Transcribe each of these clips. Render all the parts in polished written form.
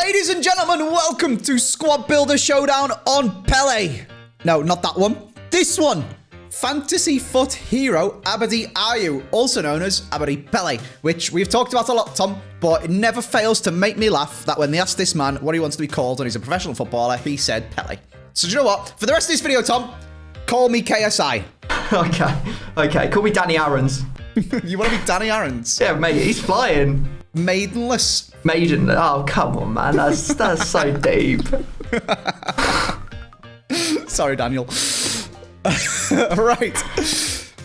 Ladies and gentlemen, welcome to Squad Builder Showdown on Pele. No, not that one. This one. Fantasy FUT hero Abadi Ayew, also known as Abadi Pele, which we've talked about a lot, Tom, but it never fails to make me laugh that when they asked this man what he wants to be called when he's a professional footballer, he said Pele. So do you know what? For the rest of this video, Tom, call me KSI. Okay. Call me Danny Aarons. You want to be Danny Aarons? Yeah, mate, he's flying. Maidenless. Maiden. Oh, come on, man. That's so deep. Sorry, Daniel. Right.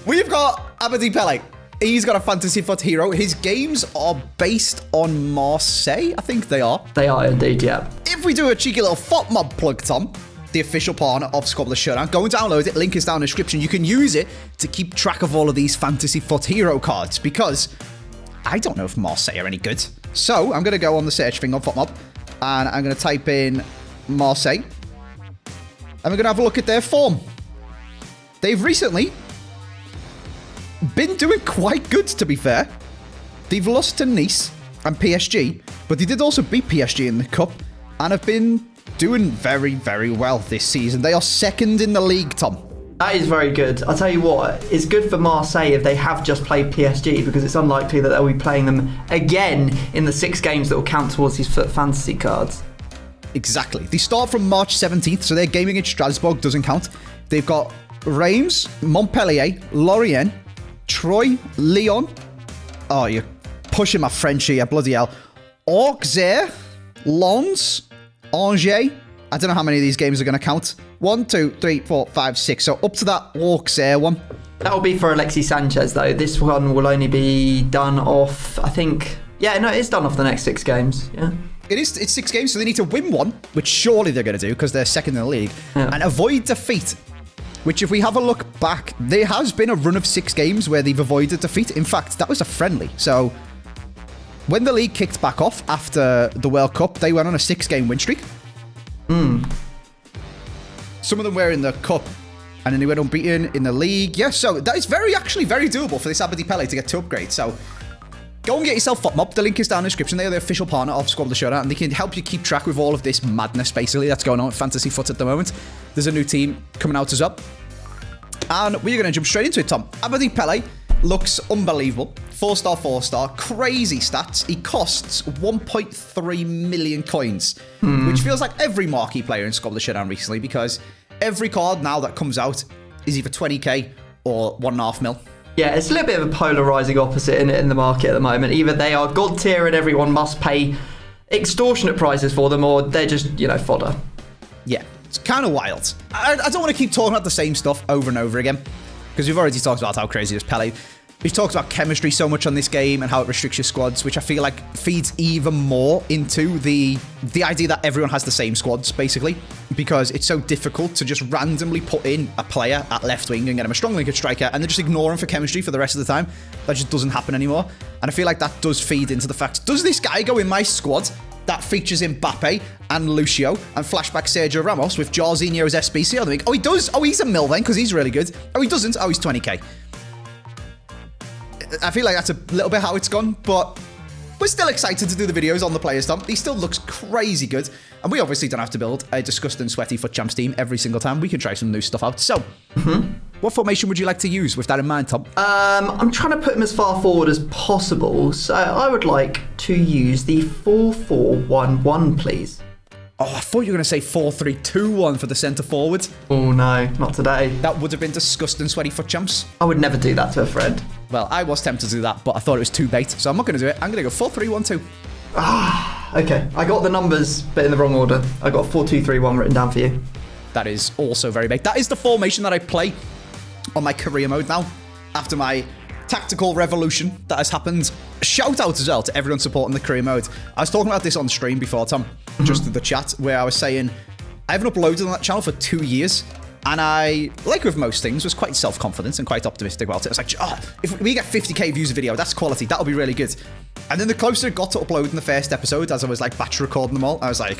We've got Abadi Pele. He's got a fantasy FUT hero. His games are based on Marseille. I think they are. They are indeed, yeah. If we do a cheeky little FUT mob plug, Tom, the official partner of Squad Builder Showdown, go and download it. Link is down in the description. You can use it to keep track of all of these fantasy FUT hero cards because I don't know if Marseille are any good. So I'm going to go on the search thing on FUT mob and I'm going to type in Marseille. And we're going to have a look at their form. They've recently been doing quite good, to be fair. They've lost to Nice and PSG, but they did also beat PSG in the Cup and have been doing very, very well this season. They are second in the league, Tom. That is very good. I'll tell you what, it's good for Marseille if they have just played PSG because it's unlikely that they'll be playing them again in the 6 games that will count towards these FUT fantasy cards. Exactly. They start from March 17th, so their game against Strasbourg doesn't count. They've got Reims, Montpellier, Lorient, Troyes, Lyon. Oh, you're pushing my French here, bloody hell. Auxerre, Lens, Angers. I don't know how many of these games are going to count. 1, 2, 3, 4, 5, 6. So up to that Auxerre one. That will be for Alexis Sanchez, though. This one will only be done off, I think. Yeah, no, it's done off the next 6 games. Yeah. It's 6 games, so they need to win one, which surely they're going to do because they're second in the league, and avoid defeat. Which, if we have a look back, there has been a run of 6 games where they've avoided defeat. In fact, that was a friendly. So, when the league kicked back off after the World Cup, they went on a 6-game win streak. Some of them were in the Cup, and then they went unbeaten in the league. Yeah, so that is actually very doable for this Abadi Pele to get to upgrade. So, go and get yourself FUT mob. The link is down in the description. They are the official partner of Squad Builder Showdown, and they can help you keep track with all of this madness, basically, that's going on with Fantasy FUT at the moment. There's a new team coming out as well. And we're going to jump straight into it, Tom. Abadi Pele looks unbelievable. 4-star, 4-star. Crazy stats. He costs 1.3 million coins, which feels like every marquee player in Squad Builder Showdown recently, because every card now that comes out is either 20k or 1.5 mil. Yeah, it's a little bit of a polarising opposite in the market at the moment. Either they are god tier and everyone must pay extortionate prices for them, or they're just, fodder. Yeah, it's kind of wild. I don't want to keep talking about the same stuff over and over again, because we've already talked about how crazy this Pele. We've talked about chemistry so much on this game and how it restricts your squads, which I feel like feeds even more into the idea that everyone has the same squads, basically, because it's so difficult to just randomly put in a player at left wing and get him a strong linkage striker and then just ignore him for chemistry for the rest of the time. That just doesn't happen anymore. And I feel like that does feed into the fact, does this guy go in my squad that features Mbappe and Lucio and flashback Sergio Ramos with Jorginho as SBC? I think, oh, he does. Oh, he's a mil then because he's really good. Oh, he doesn't. Oh, he's 20k. I feel like that's a little bit how it's gone, but we're still excited to do the videos on the players, Tom. He still looks crazy good, and we obviously don't have to build a disgusting, sweaty FUT Champs team every single time. We can try some new stuff out. So, what formation would you like to use with that in mind, Tom? I'm trying to put him as far forward as possible, so I would like to use the 4-4-1-1, please. Oh, I thought you were going to say 4-3-2-1 for the centre forward. Oh, no, not today. That would have been disgusting, sweaty FUT Champs. I would never do that to a friend. Well, I was tempted to do that, but I thought it was too bait, so I'm not going to do it. I'm going to go 4-3-1-2. Okay. I got the numbers, but in the wrong order. I got 4-2-3-1 written down for you. That is also very bait. That is the formation that I play on my career mode now, after my tactical revolution that has happened. Shout out as well to everyone supporting the career mode. I was talking about this on stream before, Tom, just in the chat, where I was saying I haven't uploaded on that channel for 2 years, and I, like with most things, was quite self-confident and quite optimistic about it. I was like, oh, if we get 50k views a video, that's quality, that'll be really good. And then the closer it got to uploading the first episode, as I was like batch recording them all, I was like,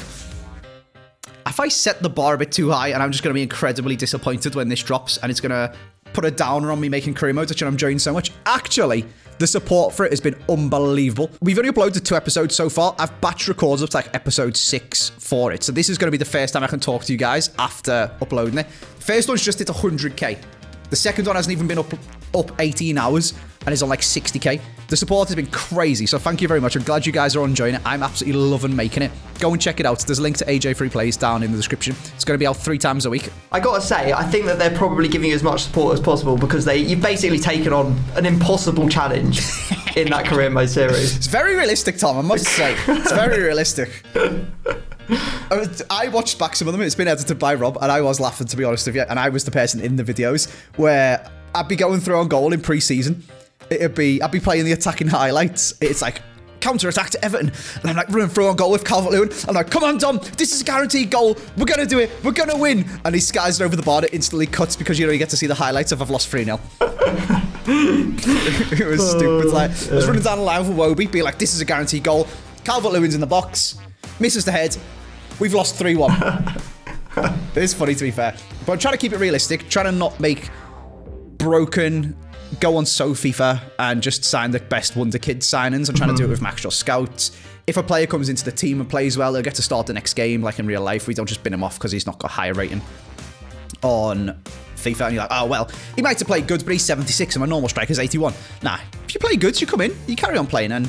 if I set the bar a bit too high, and I'm just going to be incredibly disappointed when this drops, and it's going to put a downer on me making career mode, which I'm enjoying so much. Actually, The support for it has been unbelievable. We've only uploaded 2 episodes so far. I've batch recorded up to like episode 6 for it. So this is going to be the first time I can talk to you guys after uploading it. The first one's just hit 100k. The second one hasn't even been up 18 hours and is on like 60k. The support has been crazy, so thank you very much. I'm glad you guys are enjoying it. I'm absolutely loving making it. Go and check it out. There's a link to AJ Free Plays down in the description. It's going to be out 3 times a week. I gotta say, I think that they're probably giving you as much support as possible because you've basically taken on an impossible challenge in that career mode series. It's very realistic, Tom, I must say. It's very realistic. I watched back some of them. It's been edited by Rob, and I was laughing, to be honest with you. And I was the person in the videos where I'd be going through on goal in pre-season. I'd be playing the attacking highlights. It's like counter-attack to Everton, and I'm like running through on goal with Calvert-Lewin. I'm like, come on, Dom, this is a guaranteed goal. We're gonna do it. We're gonna win. And he skies over the bar. It instantly cuts because you get to see the highlights of I've lost 3-0. It was stupid. Like I was running down the line with Wobie, being like, this is a guaranteed goal. Calvert-Lewin's in the box, misses the head. We've lost 3-1. It's funny, to be fair, but I'm trying to keep it realistic. Trying to not make broken go on FIFA and just sign the best Wonder Kids signings. I'm trying to do it with Max or Scouts. If a player comes into the team and plays well, they'll get to start the next game like in real life. We don't just bin him off because he's not got a higher rating on FIFA. And you're like, oh, well, he might have played goods, but he's 76 and my normal striker's 81. Nah, if you play goods, you come in, you carry on playing. And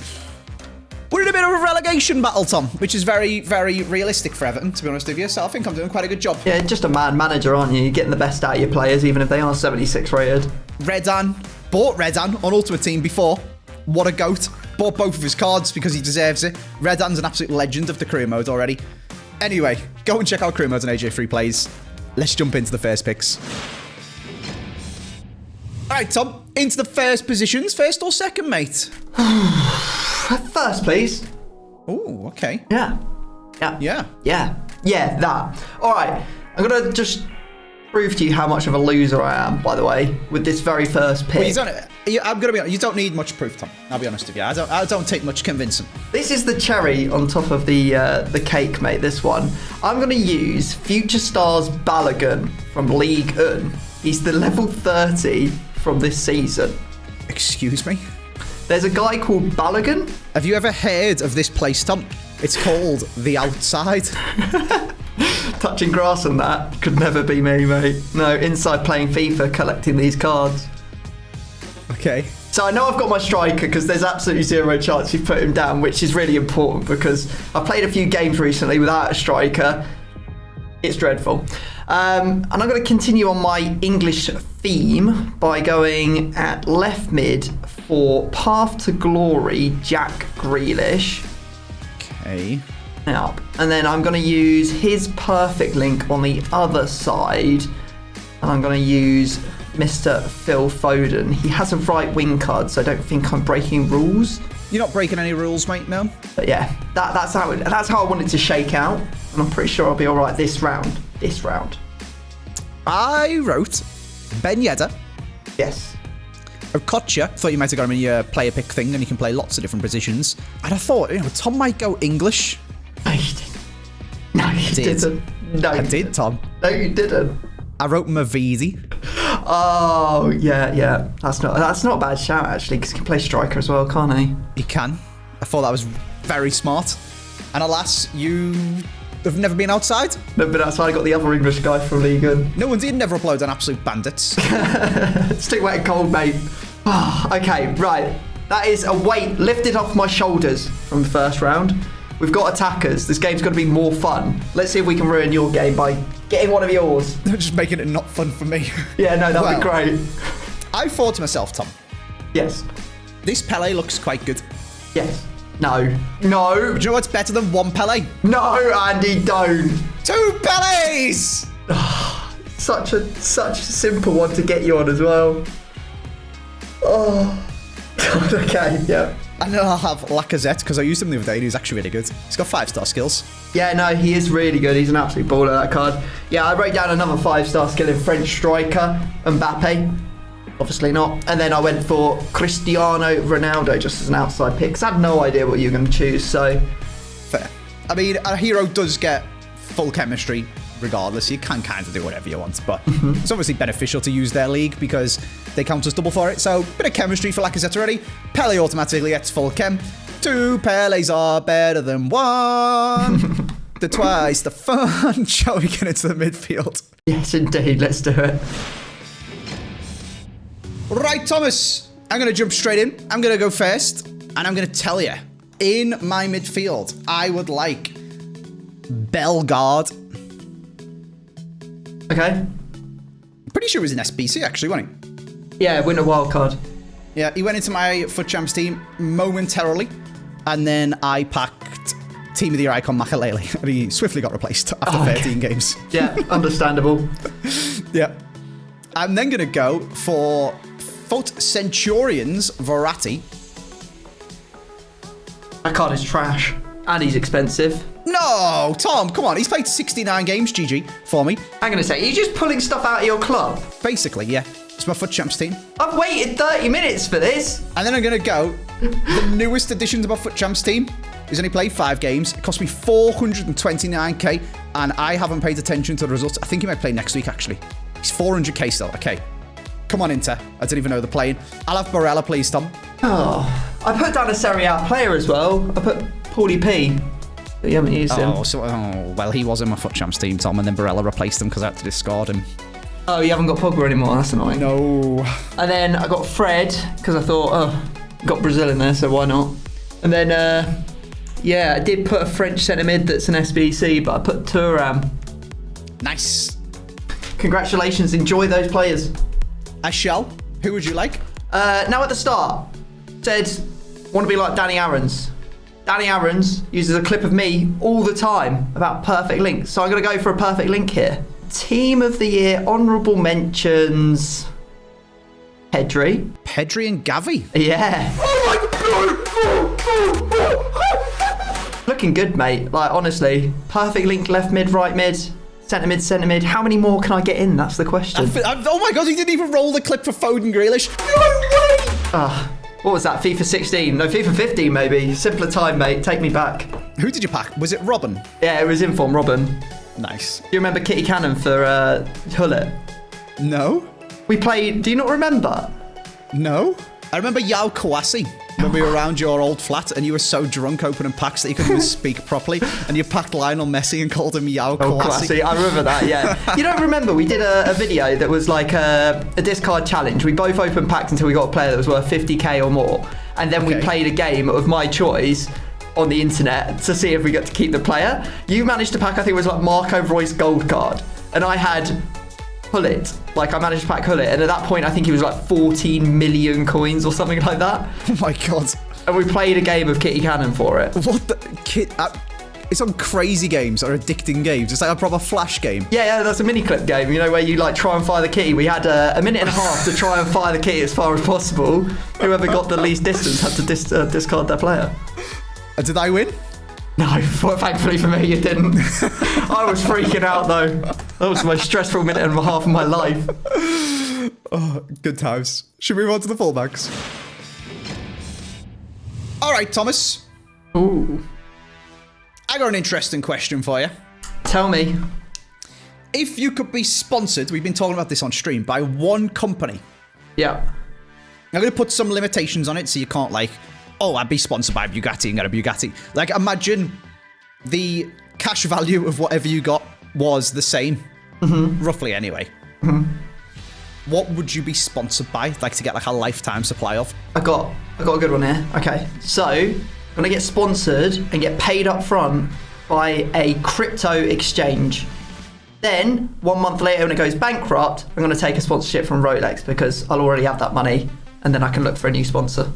we're in a bit of a relegation battle, Tom, which is very, very realistic for Everton, to be honest with you. So I think I'm doing quite a good job. Yeah, just a man manager, aren't you? You're getting the best out of your players, even if they are 76 rated. Redan, bought Redan on Ultimate Team before. What a goat. Bought both of his cards because he deserves it. Redan's an absolute legend of the career mode already. Anyway, go and check out career modes on AJ Free Plays. Let's jump into the first picks. All right, Tom, into the first positions. First or second, mate? First, please. Oh, okay. Yeah, that. All right, I'm going to just prove to you how much of a loser I am, by the way, with this very first pick. Well, I'm going to be honest, you don't need much proof, Tom. I'll be honest with you. I don't take much convincing. This is the cherry on top of the cake, mate, this one. I'm going to use Future Stars Balogun from League 1. He's the level 30 from this season. Excuse me? There's a guy called Balogun. Have you ever heard of this place, Tom? It's called The Outside. Touching grass and that could never be me, mate. No, inside playing FIFA, collecting these cards. Okay. So I know I've got my striker because there's absolutely zero chance you put him down, which is really important because I've played a few games recently without a striker. It's dreadful. And I'm going to continue on my English theme by going at left mid for Path to Glory, Jack Grealish. Okay. Up. And then I'm going to use his perfect link on the other side. And I'm going to use Mr. Phil Foden. He has a right wing card, so I don't think I'm breaking rules. You're not breaking any rules, mate, no? But yeah, that's how I want it to shake out. And I'm pretty sure I'll be all right this round. I wrote Ben Yedder. Yes. Okocha. Thought you might have got him in your player pick thing, and you can play lots of different positions. And I thought, Tom might go English. No, you didn't. No, you didn't. No, I did, Tom. No, you didn't. I wrote Mavidi. Oh, yeah. That's not a bad shout, actually, because he can play striker as well, can't he? He can. I thought that was very smart. And alas, you have never been outside? Never been outside. I got the other English guy from League 1. No one did. Never upload on Absolute Bandits. Stick wet and cold, mate. Oh, okay, right. That is a weight lifted off my shoulders from the first round. We've got attackers. This game's going to be more fun. Let's see if we can ruin your game by getting one of yours. Just making it not fun for me. Yeah, no, that'd be great. I thought to myself, Tom. Yes. This Pele looks quite good. Yes. No. No. Do you know what's better than one Pele? No, Andy, don't. 2 Peles! Such a simple one to get you on as well. Oh. God, okay, yeah. I know I'll have Lacazette because I used him the other day and he's actually really good. He's got 5-star skills. Yeah, no, he is really good. He's an absolute baller, that card. Yeah, I wrote down another 5-star skill in French striker, Mbappe. Obviously not. And then I went for Cristiano Ronaldo just as an outside pick because I had no idea what you were going to choose, so... Fair. I mean, a hero does get full chemistry regardless. You can kind of do whatever you want, but it's obviously beneficial to use their league because they count as double for it. So, bit of chemistry for Lacazette already. Pele automatically gets full chem. 2 Peles are better than 1. The twice the fun. Shall we get into the midfield? Yes, indeed. Let's do it. Right, Thomas. I'm going to jump straight in. I'm going to go first, and I'm going to tell you, in my midfield, I would like Bellegarde. Okay. Pretty sure he was in SBC, actually, wasn't he? Yeah, win a wild card. Yeah, he went into my FUT Champs team momentarily, and then I packed Team of the Year icon Makalele, and he swiftly got replaced after 13 games. Yeah, understandable. Yeah. I'm then going to go for FUT Centurions Verratti. That card is trash, and he's expensive. No, Tom, come on. He's played 69 games, GG, for me. I'm going to say, you're just pulling stuff out of your club. Basically, yeah. It's my FUT Champs team. I've waited 30 minutes for this. And then I'm going to go, the newest addition to my FUT Champs team. He's only played 5 games. It cost me 429k, and I haven't paid attention to the results. I think he might play next week, actually. He's 400k still. Okay. Come on, Inter. I didn't even know they're playing. I'll have Barella, please, Tom. Oh, I put down a Serie A player as well. I put Paulie P. But you haven't used him. Well, he was in my FUT Champs team, Tom, and then Barella replaced him because I had to discard him. Oh, you haven't got Pogba anymore. That's annoying. No. And then I got Fred because I thought, got Brazil in there, so why not? And then, yeah, I did put a French centre mid that's an SBC, but I put Thuram. Nice. Congratulations. Enjoy those players. I shall. Who would you like? Now at the start, said, want to be like Danny Aarons. Danny Aarons uses a clip of me all the time about perfect links. So I'm going to go for a perfect link here. Team of the Year, honourable mentions. Pedri. Pedri and Gavi. Yeah. Looking good, mate. Like, honestly. Perfect link, left mid, right mid. Centre mid, centre mid. How many more can I get in? That's the question. Oh my God, he didn't even roll the clip for Foden Grealish. No way! What was that? FIFA 16? No, FIFA 15 maybe. Simpler time, mate. Take me back. Who did you pack? Was it Robin? Yeah, it was Inform Robin. Nice. Do you remember Kitty Cannon for Hullet? No. We played... Do you not remember? No. I remember Yao Kouassi when we were around your old flat and you were so drunk opening packs that you couldn't even speak properly and you packed Lionel Messi and called him Yao Kouassi. I remember that, yeah. You don't remember, we did a video that was like a discard challenge. We both opened packs until we got a player that was worth 50k or more. And then we played a game of my choice on the internet to see if we got to keep the player. You managed to pack, I think it was like Marco Reus gold card. And I had Hullet. Like, I managed to pack Hullet, and at that point, I think he was like 14 million coins or something like that. Oh my God. And we played a game of Kitty Cannon for it. What the... it's on crazy games or addicting games. It's like a proper flash game. Yeah, that's a mini clip game, you know, where you like try and fire the kitty. We had a minute and a half to try and fire the kitty as far as possible. Whoever got the least distance had to discard their player. Did I win? No, thankfully for me, you didn't. I was freaking out, though. That was the most stressful minute and a half of my life. Oh, good times. Should we move on to the fullbacks? All right, Thomas. Ooh. I got an interesting question for you. Tell me. If you could be sponsored, we've been talking about this on stream, by one company. Yeah. I'm going to put some limitations on it so you can't like... Oh, I'd be sponsored by Bugatti and got a Bugatti. Like, imagine the cash value of whatever you got was the same. Roughly, anyway. What would you be sponsored by? Like, to get, like, a lifetime supply of? I got a good one here. Okay, so I'm going to get sponsored and get paid up front by a crypto exchange. Then, 1 month later, when it goes bankrupt, I'm going to take a sponsorship from Rolex because I'll already have that money, and then I can look for a new sponsor.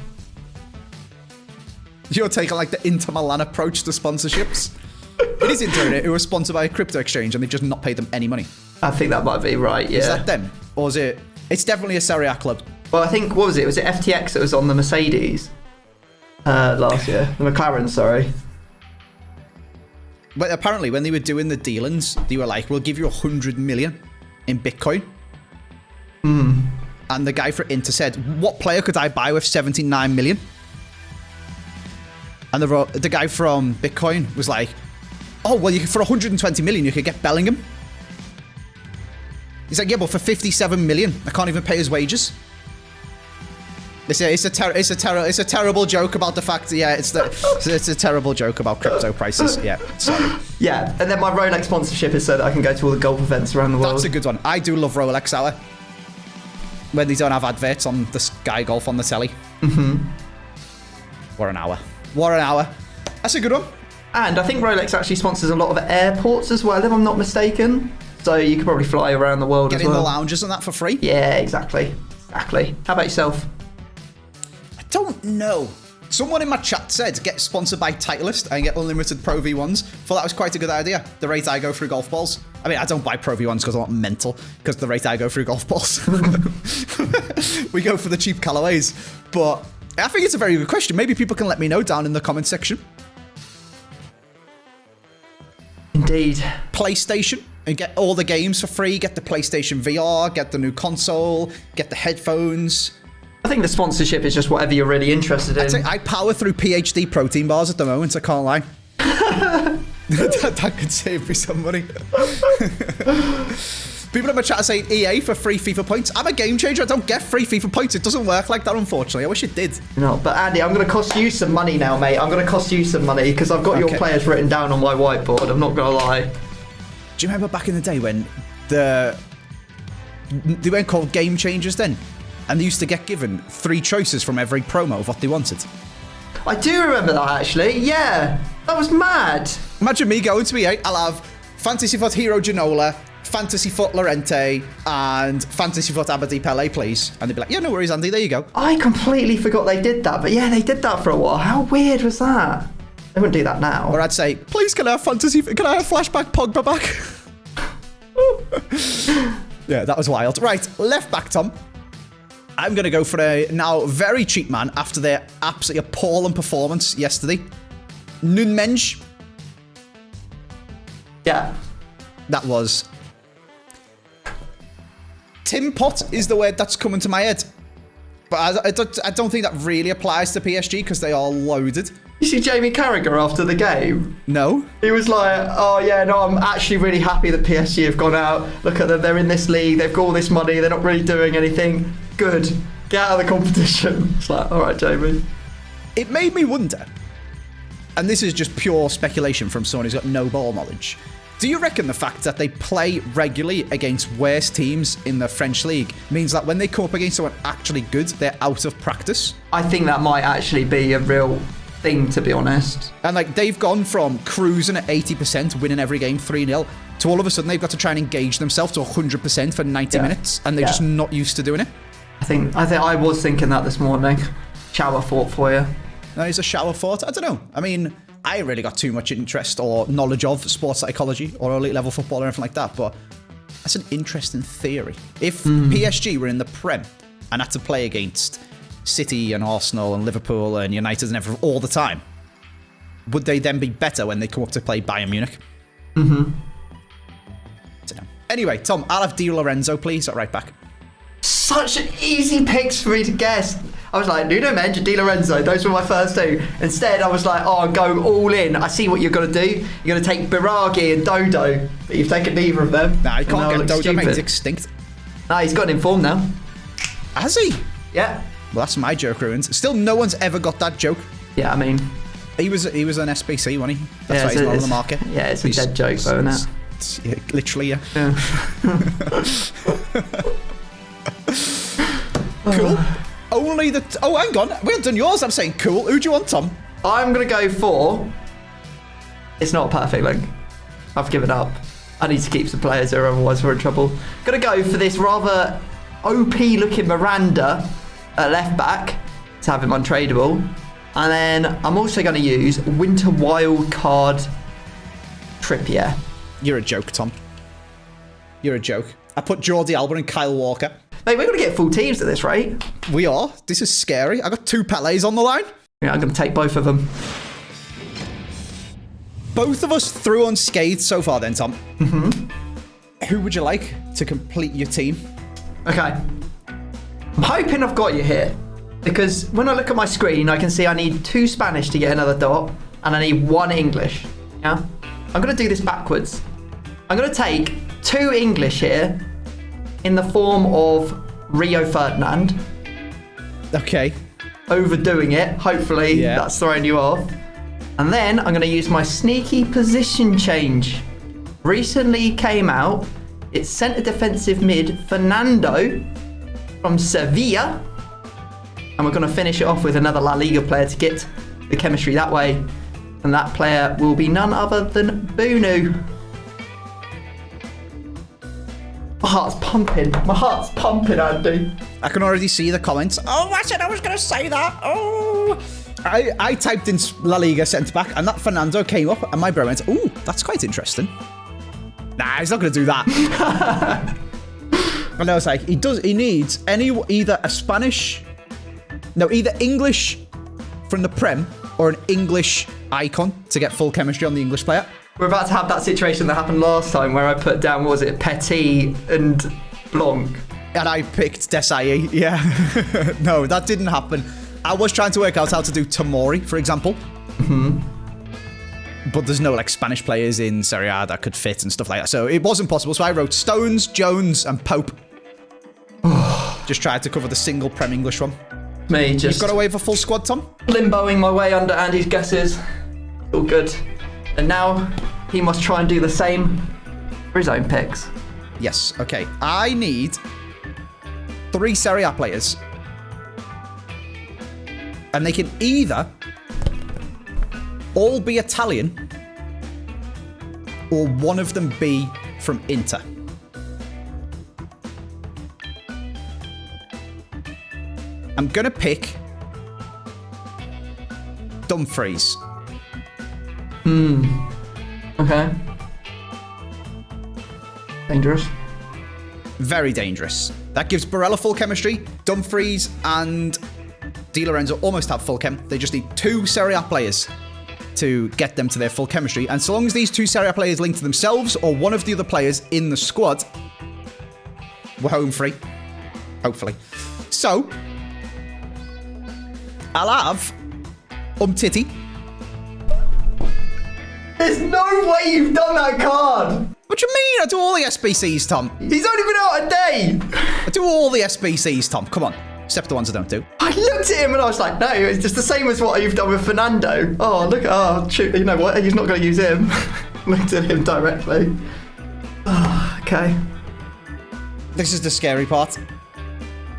You're taking like the Inter Milan approach to sponsorships. It is Inter, who was sponsored by a crypto exchange and they've just not paid them any money. I think that might be right, yeah. Is that them? Or is it... It's definitely a Serie A club. Well, I think, what was it? Was it FTX that was on the Mercedes last year? The McLaren, sorry. But apparently when they were doing the dealings, they were like, we'll give you 100 million in Bitcoin. And the guy for Inter said, what player could I buy with 79 million? And the guy from Bitcoin was like, oh, well, for 120 million, you could get Bellingham. He's like, yeah, but for 57 million, I can't even pay his wages. It's a terrible joke about the fact. Yeah, it's a terrible joke about crypto prices. Yeah, sorry. Yeah, and then my Rolex sponsorship is so that I can go to all the golf events around the world. That's a good one. I do love Rolex Hour when they don't have adverts on the Sky Golf on the telly. What an hour! What an hour! That's a good one. And I think Rolex actually sponsors a lot of airports as well, if I'm not mistaken. So you could probably fly around the world as well. Get in the lounges and that for free. Yeah, exactly. Exactly. How about yourself? Don't know. Someone in my chat said get sponsored by Titleist and get unlimited Pro V1s. Thought that was quite a good idea. The rate I go through golf balls. I mean, I don't buy Pro V1s because I'm not mental, because the rate I go through golf balls. We go for the cheap colourways. But I think it's a very good question. Maybe people can let me know down in the comment section. Indeed. PlayStation and get all the games for free. Get the PlayStation VR, get the new console, get the headphones. I think the sponsorship is just whatever you're really interested in. I power through PhD protein bars at the moment, I can't lie. that could save me some money. People in my chat are saying EA for free FIFA points. I'm a game changer. I don't get free FIFA points. It doesn't work like that, unfortunately. I wish it did. No, but Andy, I'm going to cost you some money now, mate. I'm going to cost you some money because I've got your players written down on my whiteboard. I'm not going to lie. Do you remember back in the day when they weren't called game changers then? And they used to get given 3 choices from every promo of what they wanted. I do remember that, actually. Yeah, that was mad. Imagine me going to EA. I'll have Fantasy FUT Hero Ginola, Fantasy FUT Lorente, and Fantasy FUT Abadi Pele, please. And they'd be like, yeah, no worries, Andy, there you go. I completely forgot they did that. But yeah, they did that for a while. How weird was that? They wouldn't do that now. Or I'd say, please, can I have Flashback Pogba back? Yeah, that was wild. Right, left back, Tom. I'm going to go for a now very cheap man after their absolutely appalling performance yesterday. Nunmenj. Yeah. That was... Tim Pot is the word that's coming to my head. But I don't think that really applies to PSG because they are loaded. You see Jamie Carragher after the game? No. He was like, oh yeah, no, I'm actually really happy that PSG have gone out. Look at them, they're in this league, they've got all this money, they're not really doing anything. Good. Get out of the competition. It's like, all right, Jamie. It made me wonder, and this is just pure speculation from someone who's got no ball knowledge. Do you reckon the fact that they play regularly against worse teams in the French league means that when they come up against someone actually good, they're out of practice? I think that might actually be a real thing, to be honest. And like they've gone from cruising at 80%, winning every game 3-0, to all of a sudden they've got to try and engage themselves to 100% for 90 minutes, and they're just not used to doing it. I was thinking that this morning. Shower thought for you. That is a shower thought. I don't know. I mean, I ain't really got too much interest or knowledge of sports psychology or elite level football or anything like that, but that's an interesting theory. If PSG were in the Prem and had to play against City and Arsenal and Liverpool and United and everything all the time, would they then be better when they come up to play Bayern Munich? I don't know. Anyway, Tom, I'll have Di Lorenzo, please, at right back. Such easy picks for me to guess. I was like, Nuno Mendes, Di Lorenzo. Those were my first 2. Instead, I was like, oh, go all in. I see what you're going to do. You're going to take Biragi and Dodo, but you've taken neither of them. Nah, you can't get Dodo, mate. He's extinct. Nah, he's got in form now. Has he? Yeah. Well, that's my joke ruined. Still, no one's ever got that joke. Yeah, I mean... He was an SBC, wasn't he? That's why he's not on the market. Yeah, it's a dead joke, though, isn't it? Yeah, literally, yeah. Cool. Only the... Oh, hang on. We haven't done yours. I'm saying cool. Who do you want, Tom? I'm going to go for... It's not a perfect link. I've given up. I need to keep some players there, otherwise we're in trouble. Going to go for this rather OP-looking Miranda at left back to have him untradeable. And then I'm also going to use Winter Wild Card Trippier. You're a joke, Tom. You're a joke. I put Jordi Alba and Kyle Walker. Mate, we're going to get full teams at this rate. We are. This is scary. I got 2 Pelés on the line. Yeah, I'm going to take both of them. Both of us through unscathed so far then, Tom. Who would you like to complete your team? Okay. I'm hoping I've got you here. Because when I look at my screen, I can see I need 2 Spanish to get another dot. And I need 1 English. Yeah? I'm going to do this backwards. I'm going to take 2 English here. in the form of Rio Ferdinand. Okay. Overdoing it. Hopefully that's throwing you off. And then I'm going to use my sneaky position change. Recently came out. It's centre defensive mid Fernando from Sevilla. And we're going to finish it off with another La Liga player to get the chemistry that way. And that player will be none other than Bunu. My heart's pumping. My heart's pumping, Andy. I can already see the comments. Oh, I said I was going to say that. Oh. I typed in La Liga centre-back, and that Fernando came up, and my brain went, ooh, that's quite interesting. Nah, he's not going to do that. And I was like, he needs either English from the Prem or an English icon to get full chemistry on the English player. We're about to have that situation that happened last time where I put down, what was it, Petit and Blanc. And I picked Desai, yeah. No, that didn't happen. I was trying to work out how to do Tomori, for example. Mm-hmm. But there's no like Spanish players in Serie A that could fit and stuff like that. So it wasn't possible. So I wrote Stones, Jones, and Pope. Just tried to cover the single Prem English one. Me, just... You've got away with a full squad, Tom? Limboing my way under Andy's guesses. All good. And now he must try and do the same for his own picks. Yes, okay. I need 3 Serie A players. And they can either all be Italian or one of them be from Inter. I'm going to pick Dumfries. Okay. Dangerous. Very dangerous. That gives Barella full chemistry. Dumfries and Di Lorenzo almost have full chem. They just need 2 Serie A players to get them to their full chemistry. And so long as these 2 Serie A players link to themselves or one of the other players in the squad, we're home free. Hopefully. So, I'll have Umtiti. There's no way you've done that card. What do you mean? I do all the SBCs, Tom. He's only been out a day. I do all the SBCs, Tom. Come on. Except the ones I don't do. I looked at him and I was like, no, it's just the same as what you've done with Fernando. Oh, look, shoot, you know what? He's not going to use him. Looked at him directly. Oh, okay. This is the scary part.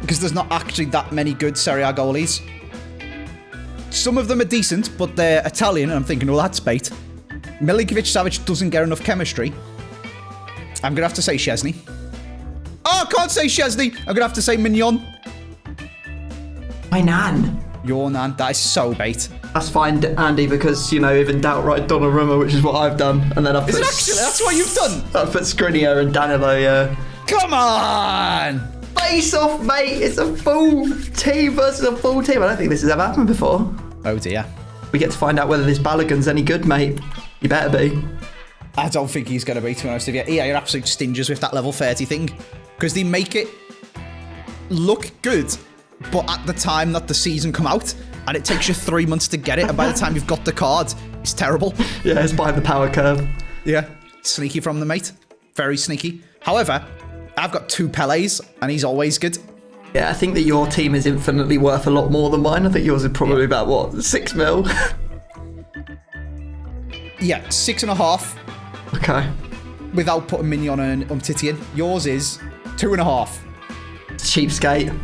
Because there's not actually that many good Serie A goalies. Some of them are decent, but they're Italian, and I'm thinking, well, that's bait. Milinkovic-Savic doesn't get enough chemistry. I'm going to have to say Szczesny. Oh, I can't say Szczesny. I'm going to have to say Mignon. My nan. Your nan. That is so bait. That's fine, Andy, because, you know, even Doutright Donnarumma, which is what I've done. And then I've put... Is it actually? That's what you've done? I've put Skriniar and Danilo, yeah. Come on! Face off, mate. It's a full team versus a full team. I don't think this has ever happened before. Oh, dear. We get to find out whether this Balogun's any good, mate. You better be. I don't think he's going to be, to be honest with you. Yeah, you're absolute stingers with that level 30 thing. Because they make it look good, but at the time that the season come out, and it takes you 3 months to get it, and by the time you've got the card, it's terrible. Yeah, it's behind the power curve. Yeah. Sneaky from the mate. Very sneaky. However, I've got 2 Peles, and he's always good. Yeah, I think that your team is infinitely worth a lot more than mine. I think yours is probably about, what, 6 mil? Yeah, 6.5. Okay. Without putting Mignon and Umtiti in. Yours is 2.5. Cheapskate.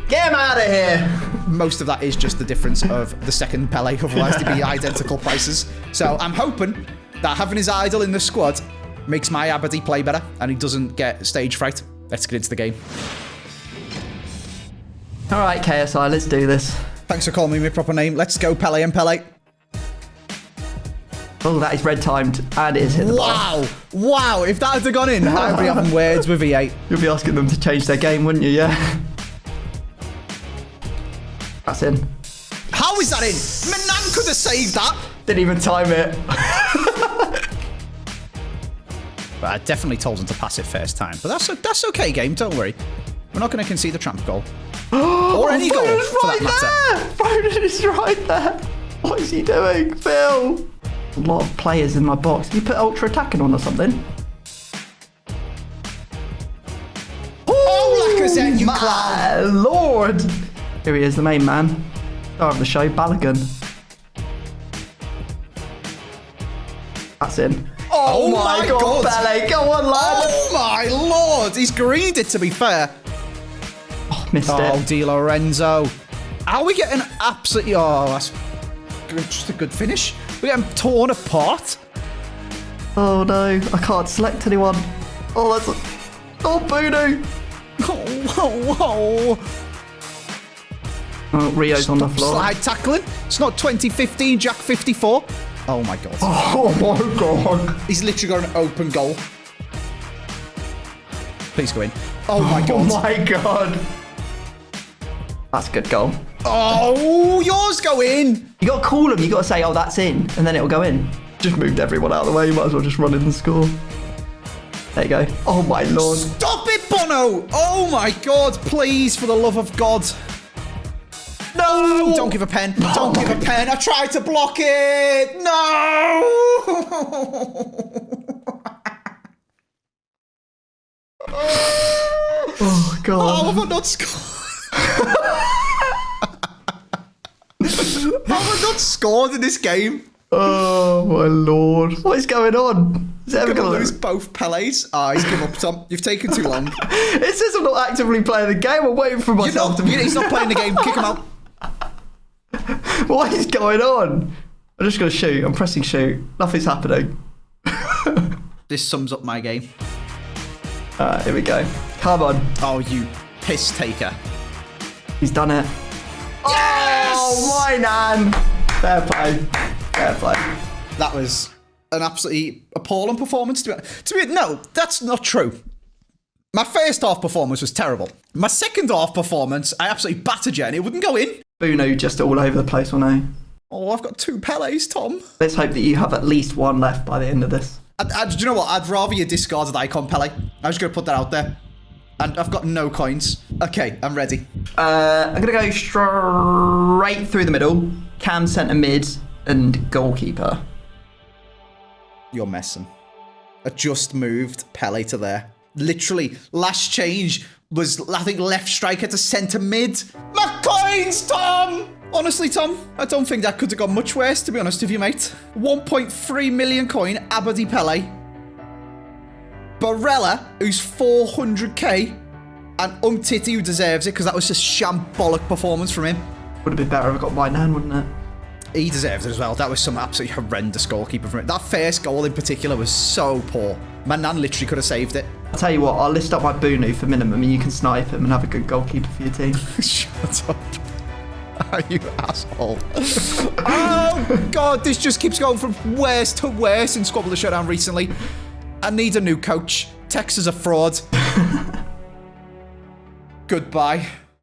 Get him out of here! Most of that is just the difference of the second Pele, otherwise they'd be identical prices. So I'm hoping that having his idol in the squad makes my Aberdeen play better and he doesn't get stage fright. Let's get into the game. All right, KSI, let's do this. Thanks for calling me my proper name. Let's go, Pele and Pele. Oh, that is red timed, and it is hit the bar. Wow, if that had gone in, I'd be having words with V8. You'll be asking them to change their game, wouldn't you? Yeah. That's in. How is that in? Manan could have saved that. Didn't even time it. But I definitely told him to pass it first time. But that's okay, game. Don't worry. We're not going to concede a tramp goal. Or any goal, for that matter. Foden is right there. What is he doing, Phil? A lot of players in my box. You put ultra attacking on or something? Oh, Lacazette, you my clown. lord. Here he is, the main man. Star of the show, Balogun. That's in. Oh my God, Pele. Go on, lad. Oh my lord. He's greened it, to be fair. Oh, missed Oh, it. Di Lorenzo. Are we getting absolutely... Oh, that's just a good finish. We're getting torn apart. Oh no, I can't select anyone. Oh, that's... Oh, Bruno. Oh. Oh, Rio's on the floor. Slide tackling. It's not 2015 Jack 54. Oh my God. Oh my God. He's literally got an open goal. Please go in. Oh my God. Oh my God. That's a good goal. Oh, yours go in. You got to call him. You got to say, oh, that's in. And then it'll go in. Just moved everyone out of the way. You might as well just run in and score. There you go. Oh my lord. Stop it, Bono. Oh my God. Please, for the love of God. No. Don't give a pen. Don't give a pen. I tried to block it. No. Oh God. Oh, have I not scored? Have I not scored in this game? Oh my lord. What is going on? Is it ever Gonna going to lose both Pele's. Ah, he's come up, Tom. You've taken too long. It says I'm not actively playing the game. I'm waiting for myself to be... He's not playing the game. Kick him out. What is going on? I'm just going to shoot. I'm pressing shoot. Nothing's happening. This sums up my game. Alright, here we go. Come on. Oh, you piss taker. He's done it. Yes! Oh, my nan. Fair play. Fair play. That was an absolutely appalling performance. No, that's not true. My first half performance was terrible. My second half performance, I absolutely battered you and it wouldn't go in. Bruno just all over the place, no? Oh, I've got 2 Pele's, Tom. Let's hope that you have at least one left by the end of this. Do you know what? I'd rather you discarded icon Pele. I'm just going to put that out there. And I've got no coins. Okay, I'm ready. I'm going to go straight through the middle. Cam centre mid and goalkeeper. You're messing. I just moved Pele to there. Literally, last change was, I think, left striker to centre mid. My coins, Tom! Honestly, Tom, I don't think that could have gone much worse, to be honest with you, mate. 1.3 million coin, Abadi Pele. Barella, who's 400k. And Umtiti, who deserves it, because that was just shambolic performance from him. Would have been better if I got my nan, wouldn't it? He deserves it as well. That was some absolutely horrendous goalkeeper from it. That first goal in particular was so poor. My nan literally could have saved it. I'll tell you what, I'll list up my Bunu for minimum and you can snipe him and have a good goalkeeper for your team. Shut up. You asshole. Oh, God, this just keeps going from worse to worse in Squabble the Showdown recently. I need a new coach. Tex is a fraud. Goodbye.